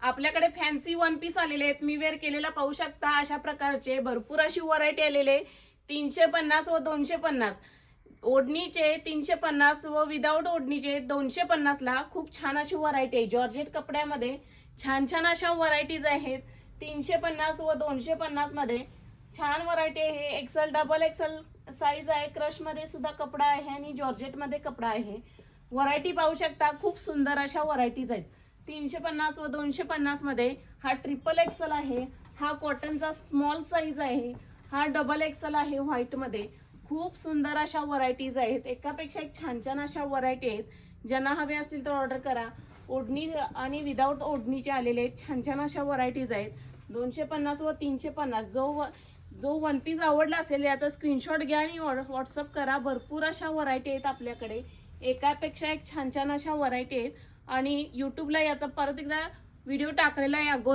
आपल्याकडे fancy one piece आलेले आहेत, मी वेअर केलेला पाहू शकता। अशा प्रकारचे भरपूर अशी व्हरायटी आलेले, 350 व 250 ओढणीचे, 350 व विदाऊट ओढणीचे 250 ला खूप छान अशी व्हरायटी आहे। जॉर्जेट कपड्यामध्ये छान छान अशा व्हरायटीज आहेत। 350 व 250 मध्ये छान व्हरायटी आहे। एक्सेल डबल एक्सेल साईज आहे, क्रश मध्ये सुद्धा कपडा आहे आणि जॉर्जेट मध्ये कपडा आहे। व्हरायटी पाहू शकता, खूप सुंदर अशा व्हरायटीज आहेत। 350 व 250 मध्ये हा ट्रिपल एक्सेल आहे, हा कॉटनचा स्मॉल साईज आहे, हा डबल एक्सेल आहे व्हाईट मध्ये। खूप सुंदर अशा व्हरायटीज आहेत, एकापेक्षा एक छान छान अशा व्हरायटी आहेत। ज्यांना हवे असतील तर ऑर्डर करा। ओढणी आणि विदाऊट ओढणीचे आलेले छान छान अशा व्हरायटीज आहेत। 250 व 350 जो वन पीस आवडला असेल याचा स्क्रीनशॉट घ्या आणि व्हॉट्सअप करा। भरपूर अशा व्हरायटी आहेत आपल्याकडे, एकापेक्षा एक छान छान अशा व्हरायटी आहेत। आणि युट्यूबला याचा परत एकदा व्हिडिओ टाकलेला आहे अगोदर।